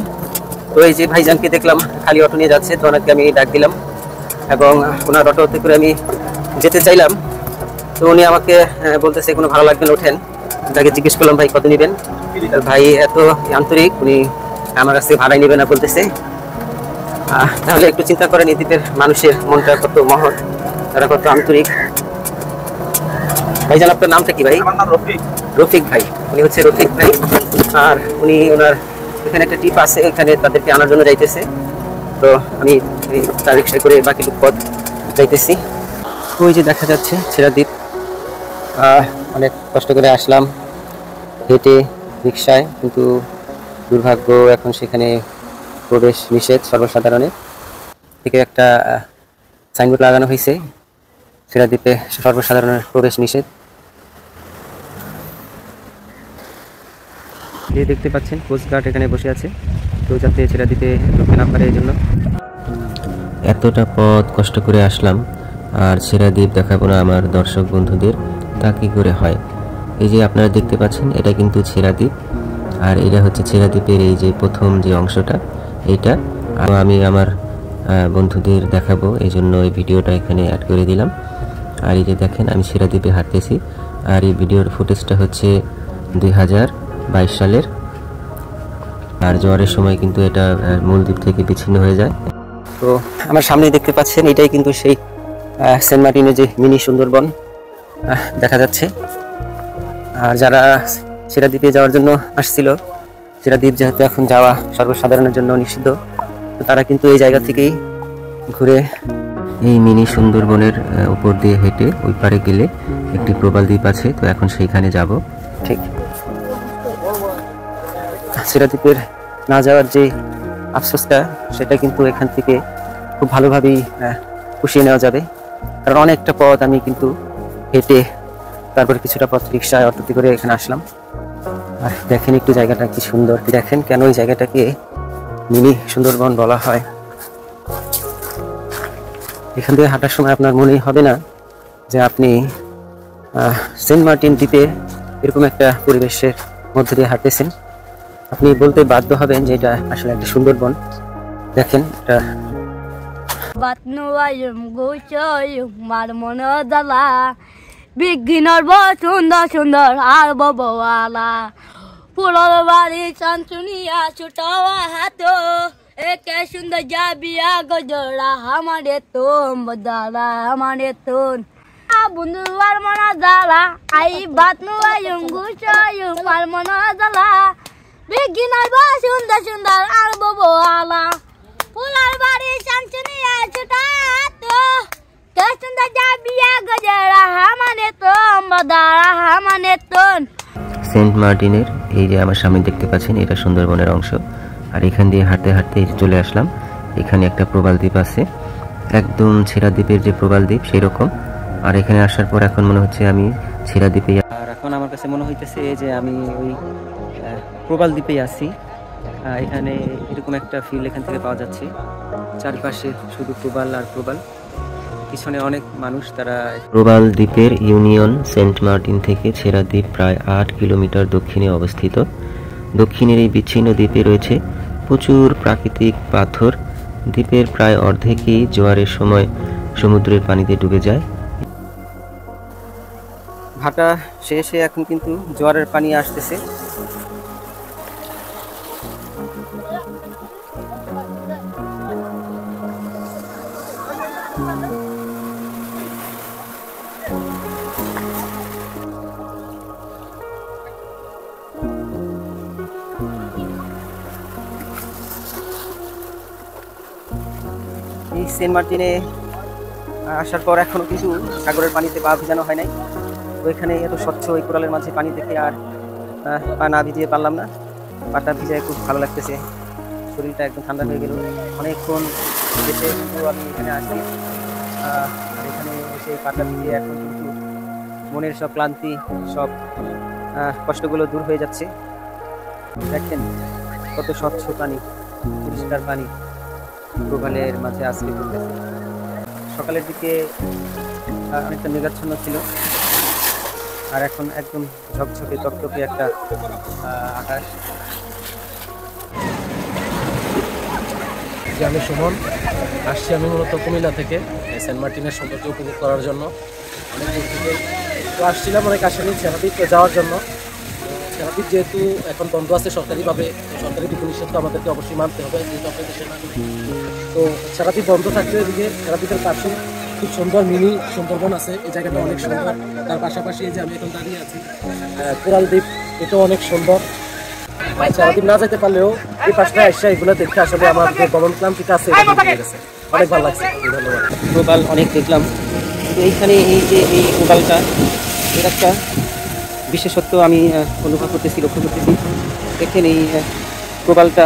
তো এই যে ভাইজানকে দেখলাম খালি অটো নিয়ে যাচ্ছে, তো ওনাকে আমি ডাক দিলাম এবং ওনার অটোতে করে আমি যেতে চাইলাম। তো উনি আমাকে বলতেছে কোনো ভালো লাগবে না, ওঠেন। তাকে জিজ্ঞেস করলাম ভাই কত নেবেন? ভাই এত আন্তরিক, উনি আমার কাছ থেকে ভাড়াই নেবে না বলতেছে। তাহলে একটু চিন্তা করেন এই দ্বীপের মানুষের মনটা কত মহৎ, তারা কত আন্তরিক। ভাইজান, আপনার নামটা কি ভাই? আমার নাম রফিক। রফিক ভাই, উনি হচ্ছে রফিক ভাই। আর উনি ওনার এখানে একটা টিপ আছে, এখানে তাদেরকে আনার জন্য যাইতেছে। তো আমি তার রিক্সায় করে বাকি পথ যাইতেছি। ওই যে দেখা যাচ্ছে ছেড়াদ্বীপ। অনেক কষ্ট করে আসলাম হেঁটে রিক্সায়, কিন্তু দুর্ভাগ্য এখন সেখানে প্রবেশ নিষেধ সর্বসাধারণের থেকে একটা সাইনবোর্ড লাগানো হয়েছে, ছেড়াদ্বীপে সর্বসাধারণের প্রবেশ নিষেধ। দেখতে পাচ্ছেন কোস্টগার্ড এখানে বসে আছে, তো যাতে ছেড়াদ্বীপে ঢুকতে না পারে এই জন্য। এতটা পথ কষ্ট করে আসলাম আর ছেড়াদ্বীপ দেখাবো না আমার দর্শক বন্ধুদের, তা কী করে হয়? এই যে আপনারা দেখতে পাচ্ছেন, এটা কিন্তু ছেড়াদ্বীপ, আর এটা হচ্ছে ছেড়াদ্বীপের এই যে প্রথম যে অংশটা, এইটা আমি আমার বন্ধুদের দেখাবো, এই জন্য এই ভিডিওটা এখানে অ্যাড করে দিলাম। আর এই যে দেখেন আমি ছেড়াদ্বীপে হাঁটতেছি, আর এই ভিডিওর ফুটেজটা হচ্ছে 2022 সালের। আর জোয়ারের সময় কিন্তু এটা মূল দ্বীপ থেকে বিচ্ছিন্ন হয়ে যায়। তো আমার সামনে দেখতে পাচ্ছেন, এটাই কিন্তু সেই সেন্ট মার্টিনের যে মিনি সুন্দরবন দেখা যাচ্ছে। আর যারা ছেড়াদ্বীপে যাওয়ার জন্য আসছিল, ছেড়াদ্বীপ যেহেতু এখন যাওয়া সর্বসাধারণের জন্য নিষিদ্ধ, তো তারা কিন্তু এই জায়গা থেকেই ঘুরে এই মিনি সুন্দরবনের উপর দিয়ে হেঁটে ওই পারে গেলে একটি প্রবাল দ্বীপ আছে, তো এখন সেইখানে যাব। ঠিক ছেড়াদ্বীপের না যাওয়ার যে আফসোসটা, সেটা কিন্তু এখান থেকে খুব ভালোভাবেই পুষিয়ে নেওয়া যাবে। কারণ অনেকটা পথ আমি কিন্তু হেঁটে, তারপর কিছুটা পথ রিক্সায় অটোতে করে এখানে আসলাম। আর দেখেন একটু জায়গাটা কি সুন্দর, দেখেন কেন এই জায়গাটাকে মিনি সুন্দরবন বলা হয়। এখান থেকে হাঁটার সময় আপনার মনেই হবে না যে আপনি সেন্ট মার্টিন দ্বীপে এরকম একটা পরিবেশের মধ্যে দিয়ে হাঁটতেছেন। আপনি বলতে বাধ্য হবেন যে এটা আসলে একটা সুন্দরবন। দেখেন এটা মার মনে জ্বালা বিজ্ঞানের সুন্দর সুন্দর আর বালা পুরোর বাড়ি চাঞ্চুনিয়া ছোটাওয়া হাত একে সুন্দর যাবিয়া গজরা আমারে তোম বদালা আমারে তোন বন্ধু আর মনে জ্বালা আই বাত নুয়ায়ুম গুছায়ুম আর মনে জ্বালা বিজ্ঞানের সুন্দর সুন্দর আর বালা পুরোর বাড়ি চাঞ্চুনিয়া ছোটাওয়া হাত কে সুন্দর যাবিয়া গজরা আমারে তোম বদালা আমারে তোন। সেন্ট মার্টিনের এই যে আমার সামনে দেখতে পাচ্ছেন, এটা সুন্দরবনের অংশ। আর এখান দিয়ে হাঁটতে হাঁটতে চলে আসলাম, এখানে একটা প্রবাল দ্বীপ আছে, একদম ছেড়াদ্বীপের যে প্রবাল দ্বীপ সেই রকম। আর এখানে আসার পর এখন মনে হচ্ছে আমি ছেড়াদ্বীপে, আর এখন আমার কাছে মনে হইতেছে যে আমি ওই প্রবাল দ্বীপেই আছি। এখানে এরকম একটা ফিল এখান থেকে পাওয়া যাচ্ছে, চারপাশে শুধু প্রবাল আর প্রবাল, পিছনে অনেক মানুষ। তারা প্রবাল দ্বীপের ইউনিয়ন সেন্ট মার্টিন থেকে ছেড়াদ্বীপ প্রায় 8 কিলোমিটার দক্ষিণে অবস্থিত। দক্ষিণের এই বিচ্ছিন্ন দ্বীপে রয়েছে প্রচুর প্রাকৃতিক পাথর। দ্বীপের প্রায় অর্ধেকই জোয়ারের সময় সমুদ্রের পানিতে ডুবে যায়। ভাটা শেষে এখন কিন্তু জোয়ারের পানি আসতেছে। সেন্ট মার্টিনে আসার পর এখনও কিন্তু সাগরের পানিতে পা ভিজানো হয় নাই। তো এখানে এত স্বচ্ছ এই কোরালের মাঝে পানি দেখে আর পা না ভিজিয়ে পারলাম না। পাটা ভিজায় খুব ভালো লাগতেছে, শরীরটা একদম ঠান্ডা হয়ে গেল। অনেকক্ষণ এসে কিন্তু আমি এখানে আসি, আর এখানে এসে পাটা ভিজিয়ে এখন কিন্তু মনের সব ক্লান্তি, সব কষ্টগুলো দূর হয়ে যাচ্ছে। দেখেন কত স্বচ্ছ পানি, পরিষ্কার পানি প্রবালের মাঝে আজকে ঘুরতেছে। সকালের দিকে অনেকটা মেঘাচ্ছন্ন ছিল, আর এখন একদম ঝকঝকে তকতকে একটা আকাশ। আমি সুমন, আসছি আমি মূলত কুমিল্লা থেকে সেন্ট মার্টিনের সৌন্দর্য উপভোগ করার জন্য। অনেক দূর থেকে তো আসছিলাম, অনেক আসেনি সেরাদ্বীপে যাওয়ার জন্য। সেরাদ্বীপ যেহেতু এখন বন্ধ আছে সরকারিভাবে, সরকারি বিধিনিষেধ তো আমাদেরকে অবশ্যই মানতে হবে, যেহেতু আপনাদের সেনাগুলি। তো সেরাদ্বীপ বন্ধ থাকলে এদিকে সেরাদ্বীপের পাশে খুব সুন্দর মিনি সুন্দরবন আছে, এই জায়গাটা অনেক সুন্দর। তার পাশাপাশি এই যে আমি এখন দাঁড়িয়ে আছি কোরাল দ্বীপ, এটাও অনেক সুন্দর। সেরাদ্বীপ না যেতে পারলেও এই পাশটা এসে এগুলো দেখে আসলে আমার যে ভ্রমণ ক্লান্তিটা আছে অনেক ভালো লাগছে। ধন্যবাদ। প্রবাল অনেক দেখলাম, কিন্তু এইখানে এই যে এই প্রবালটা, এর একটা বিশেষত্ব আমি অনুভব করতেছি, লক্ষ্য করতেছি। দেখেন এই প্রবালটা,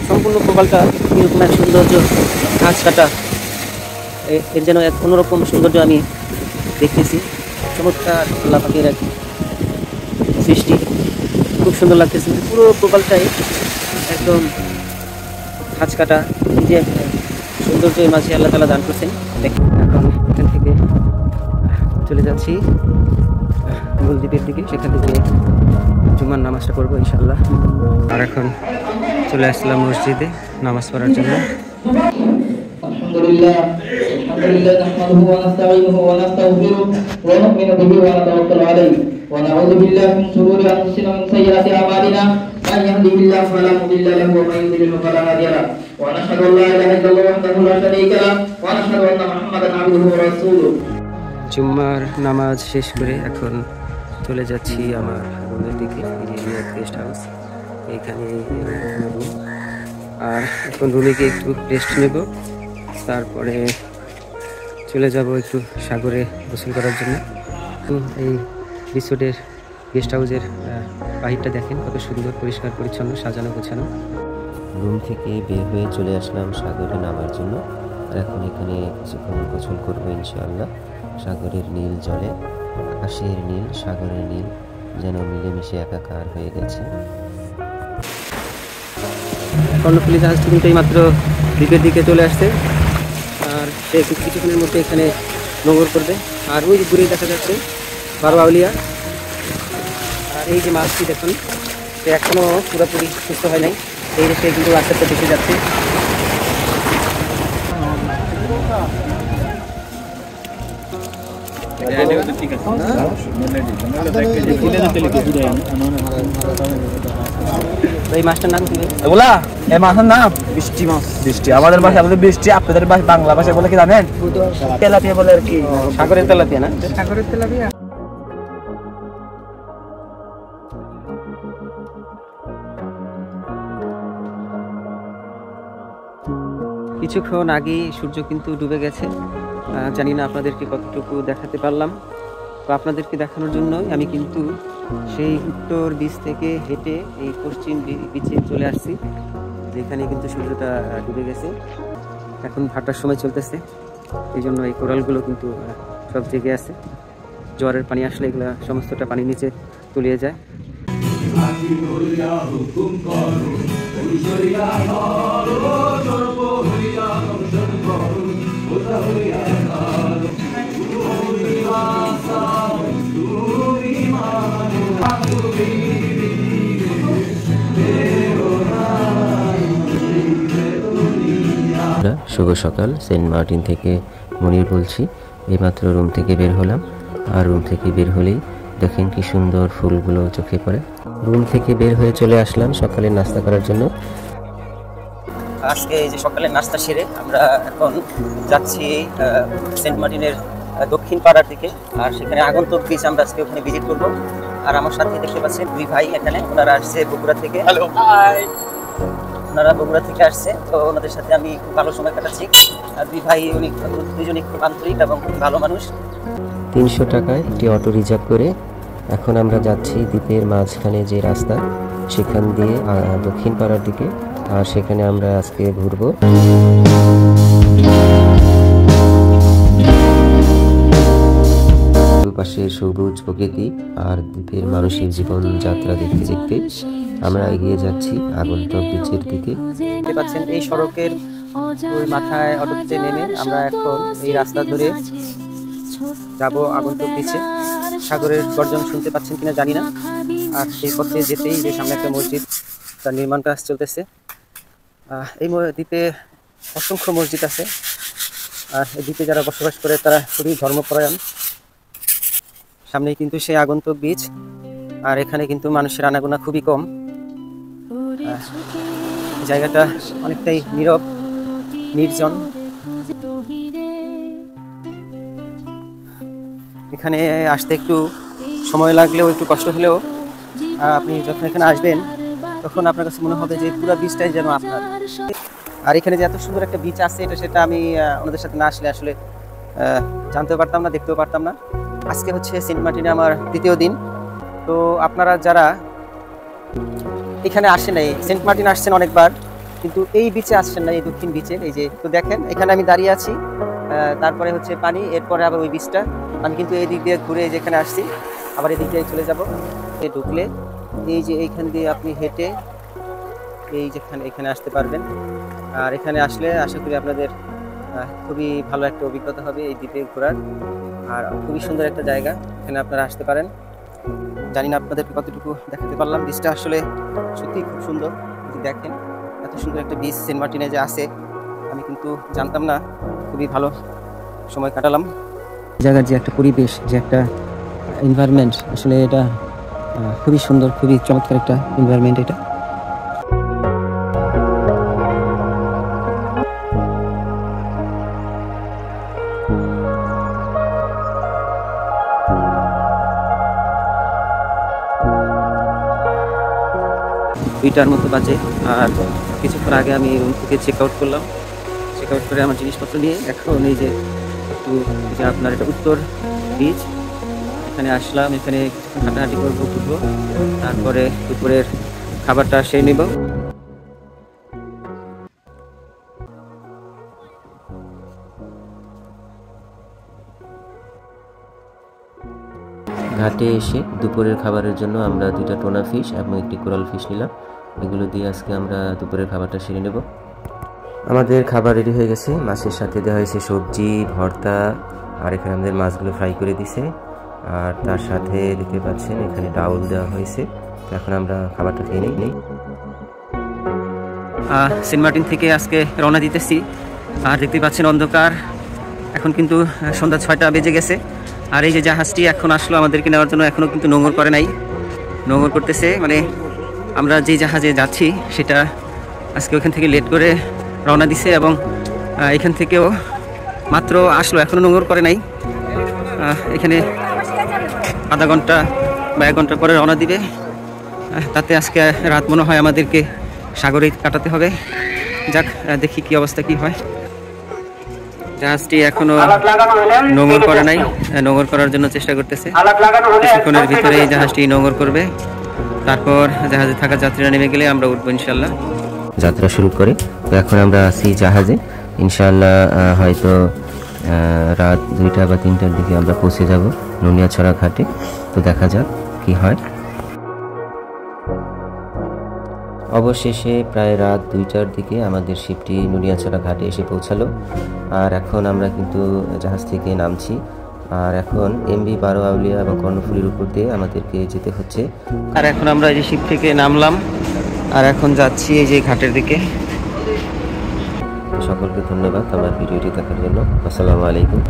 সম্পূর্ণ প্রবালটা এরকম এক সৌন্দর্য, ঘাস কাটা, এর যেন এক অন্যরকম সৌন্দর্য আমি দেখতেছি। চমৎকার আল্লাহ পাকের এক সৃষ্টি, খুব সুন্দর লাগতেছে। পুরো প্রবালটাই একদম ঘাস কাটা, এই যে সৌন্দর্যের মাঝে আল্লাহ তাআলা দান করছেন। দেখুন এখন এখান থেকে চলে যাচ্ছি মূল দ্বীপের দিকে, সেখান থেকে জুমার নামাজটা করবো ইনশাআল্লাহ। আর এখন চলে আসলাম মসজিদে নামাজ পড়ার জন্য। আলহামদুলিল্লাহ নাহমাদুহু ওয়া নাস্তাঈনুহু ওয়া নাস্তাগফিরুহু ওয়া নু'মিনু বিহি ওয়া নাতাওয়াক্কালু আলাইহি ওয়া নাউযু বিল্লাহি মিন শুরুরি আনফুসিনা ওয়া মিন সাইয়্যাতি আ'মালিনা মান ইয়াহদিহিল্লাহু ফালা মুদিল্লা লাহু ওয়া মান yudlilhu ফালা হাদিয়া লাহু ওয়া নাশহাদু আল্লা ইলাহা ইল্লাল্লাহু ওয়াহদাহু লা শারীকা লাহু ওয়া নাশহাদু আন্না মুহাম্মাদান আবদুহু ওয়া রাসূলুহু। জুম্মার নামাজ শেষ করে এখন চলে যাচ্ছি আমার রুমের দিকে। গেস্ট হাউস, এখানে রুম, আর এখন রুমে গিয়ে একটু রেস্ট নেব, তারপরে চলে যাব একটু সাগরে গোসল করার জন্য। এই রিসোর্টের গেস্ট হাউসের বাহিরটা দেখেন কত সুন্দর, পরিষ্কার পরিচ্ছন্ন, সাজানো গোছানো। রুম থেকে বের হয়ে চলে আসলাম সাগরে নামার জন্য। আর এখন এখানে কিছুক্ষণ গোসল করবো ইনশাআল্লাহ। সাগরের নীল জলে, আকাশের নীল, সাগরের নীল যেন মিলেমিশে একাকার হয়ে গেছে। কর্ণফুলী জাহাজটি কিন্তু মাত্র দ্বীপের দিকে চলে আসছে, আর সে কিছুক্ষণের মধ্যে এখানে নোঙর করবে। আর ওই যে দূরেই দেখা যাচ্ছে বারোয়াউলিয়া। আর এই যে মাছটি দেখুন, সে এখনও পুরোপুরি সুস্থ হয় নাই, এই রেখে কিন্তু আস্তে আস্তে বেঁচে যাচ্ছে। এই মাছটার নাম কি? এগুলা এই মাছের নাম বৃষ্টি মাছ। বৃষ্টি আমাদের ভাষায় আমাদের বৃষ্টি, আপনাদের বাংলা ভাষায় বলে কি জানেন? তেলাপিয়া বলে আর কি। সাগরের তেলাপিয়া না? সাগরের তেলাপিয়া। কিছুক্ষণ আগেই সূর্য কিন্তু ডুবে গেছে। জানি না আপনাদেরকে কতটুকু দেখাতে পারলাম। তো আপনাদেরকে দেখানোর জন্যই আমি কিন্তু সেই উত্তর বিচ থেকে হেঁটে এই পশ্চিম বিচে চলে আসছি, যেখানে কিন্তু সূর্যটা ডুবে গেছে। এখন ভাটার সময় চলতেছে, এই জন্য এই কোরালগুলো কিন্তু সব জেগে আছে। জোয়ারের পানি আসলে এগুলো সমস্তটা পানি নিচে তলিয়ে যায়। শুভ সকাল, সেন্ট মার্টিন থেকে মনির বলছি। এইমাত্র রুম থেকে বের হলাম, আর রুম থেকে বের হলেই দেখেন কি সুন্দর ফুলগুলো চোখে পড়ে। রুম থেকে বের হয়ে চলে আসলাম সকালে নাস্তা করার জন্য। আজকে এই যে সকালের নাস্তা সেরে আমরা এখন যাচ্ছি সেন্ট মার্টিনের দক্ষিণ পাড়ার দিকে, আর সেখানে আগন্তুক বিচ আমরা আজকে ওখানে ভিজিট করবো। আর আমার সাথে দেখতে পাচ্ছেন দুই ভাই, এখানে ওনারা আসছে বগুড়া থেকে। Hello, hi. ওনারা বগুড়া থেকে আসছে, তো ওনাদের সাথে আমি খুব ভালো সময় কাটাচ্ছি। আর দুই ভাই উনি দুজনই খুব আন্তরিক এবং খুব ভালো মানুষ। 300 টাকায় একটি অটো রিজার্ভ করে এখন আমরা যাচ্ছি দ্বীপের মাঝখানে যে রাস্তা সেখান দিয়ে দক্ষিণ পাড়ার দিকে, আর সেখানে আমরা আজকে ঘুরবো। পাশে সবুজ প্রকৃতি আর দ্বীপের মানুষের জীবনযাত্রা দেখতে দেখতে আমরা এগিয়ে যাচ্ছি আগন্তুক বিচের দিকে। দেখতে পাচ্ছেন এই সড়কের ওই মাথায় অটোতে নেমে আমরা এখন এই রাস্তা ধরে যাব আগন্তুক বিচে। সাগরের গর্জন শুনতে পাচ্ছেন কিনা জানি না। আর সেই পথে যেতেই যে সামনে একটা মসজিদ, তার নির্মাণ কাজ চলতেছে। এই দ্বীপে অসংখ্য মসজিদ আছে, আর এই দ্বীপে যারা বসবাস করে তারা খুবই ধর্মপরায়ণ। সামনেই কিন্তু সেই আগন্তুক বিচ, আর এখানে কিন্তু মানুষের আনাগোনা খুবই কম। জায়গাটা অনেকটাই নীরব নির্জন। এখানে আসতে একটু সময় লাগলেও একটু কষ্ট হলেও আপনি যখন এখানে আসবেন তখন আপনার কাছে মনে হবে যে পুরো বিচটাই যেন আপনার। আর এখানে যে এত সুন্দর একটা বিচ আছে সেটা আমি ওনাদের সাথে না আসলে আসলে জানতেও পারতাম না, দেখতেও পারতাম না। আজকে হচ্ছে সেন্ট মার্টিনে আমার দ্বিতীয় দিন। তো আপনারা যারা এখানে আসেন নাই, সেন্ট মার্টিন আসছেন অনেকবার কিন্তু এই বিচে আসছেন না, এই দক্ষিণ বিচে, এই যে তো দেখেন এখানে আমি দাঁড়িয়ে আছি, তারপরে হচ্ছে পানি, এরপরে আবার ওই বিচটা। আমি কিন্তু এই দিক দিয়ে ঘুরে যেখানে আসছি আবার এই দিক দিয়ে চলে যাব। এই ঢুকলে এই যে এইখান দিয়ে আপনি হেঁটে এই যেখানে এখানে আসতে পারবেন। আর এখানে আসলে আশা করি আপনাদের খুবই ভালো একটা অভিজ্ঞতা হবে এই দ্বীপে ঘোরার। আর খুবই সুন্দর একটা জায়গা, এখানে আপনারা আসতে পারেন। জানি না আপনাদের কতটুকু দেখাতে পারলাম। বিচটা আসলে সত্যি খুব সুন্দর। দেখেন এত সুন্দর একটা বিচ সেন্ট মার্টিনে যে আছে আমি কিন্তু জানতাম না। খুবই ভালো সময় কাটালাম। জায়গার যে একটা পরিবেশ, যে একটা এনভায়রনমেন্ট, আসলে এটা খুবই সুন্দর, খুবই চমৎকার একটা এনভায়রনমেন্ট এটা। দুইটার মতো বাজে, আর কিছুক্ষণ আগে আমি রুম থেকে চেক আউট করলাম। চেক আউট করে আমার জিনিসপত্র নিয়ে এখন এই যে একটু আপনার এটা উত্তর বিচ, এখানে আসলাম। এখানে হাঁটাহাঁটি করবো, ঘুরবো, তারপরে দুপুরের খাবারটা সেরে নেব। ঘাটে এসে দুপুরের খাবারের জন্য আমরা 2টা টোনা ফিশ এবং একটি কোরাল ফিশ নিলাম। এগুলো দিয়ে আজকে আমরা দুপুরের খাবারটা সেরে নেব। আমাদের খাবার রেডি হয়ে গেছে। মাছের সাথে দেওয়া হয়েছে সবজি, ভর্তা, আর এখানে আমাদের মাছগুলো ফ্রাই করে দিছে। আর তার সাথে দেখতে পাচ্ছেন এখানে ডাউল দেওয়া হয়েছে। তো এখন আমরা খাবারটা খেয়ে নিই। সেন্ট মার্টিন থেকে আজকে রওনা দিতেছি। আর দেখতে পাচ্ছেন অন্ধকার, এখন কিন্তু সন্ধ্যা 6টা বেজে গেছে। আর এই যে জাহাজটি এখন আসলো আমাদেরকে নেওয়ার জন্য, এখনও কিন্তু নোঙর করে নাই, নোঙর করতেছে। মানে আমরা যে জাহাজে যাচ্ছি সেটা আজকে ওখান থেকে লেট করে রওনা দিছে, এবং এখান থেকেও মাত্র আসলো, এখনও নোঙর করে নাই। এখানে আধা ঘন্টা বা 1 ঘন্টা পরে রওনা দিবে। তাতে আজকে রাত মনে হয় আমাদেরকে সাগরে কাটাতে হবে। যাক, দেখি কি অবস্থা কি হয়। জাহাজটি এখনো নোঙর করে নাই, নোঙর করার জন্য চেষ্টা করতেছে। কিছুক্ষণের ভিতরে এই জাহাজটি নোঙর করবে, তারপর জাহাজে থাকা যাত্রীরা নেমে গেলে আমরা উঠবো ইনশাল্লাহ। যাত্রা শুরু করে তো এখন আমরা আছি জাহাজে। ইনশাল্লাহ হয়তো রাত 2টা বা 3টার দিকে আমরা পৌঁছে যাব নুনিয়াছড়া ঘাটে। তো দেখা যাক কি হয়। অবশেষে প্রায় রাত 2টার দিকে আমাদের শিপটি নুনিয়াছড়া ঘাটে এসে পৌঁছালো। আর এখন আমরা কিন্তু জাহাজ থেকে নামছি। আর এখন এমবি 12 আউলিয়া এবং কর্ণফুলীর উপর দিয়ে আমাদেরকে যেতে হচ্ছে। আর এখন আমরা এই যে শিপ থেকে নামলাম, আর এখন যাচ্ছি এই যে ঘাটের দিকে। সকলকে ধন্যবাদ আমার ভিডিওটি দেখার জন্য। আসসালামু আলাইকুম।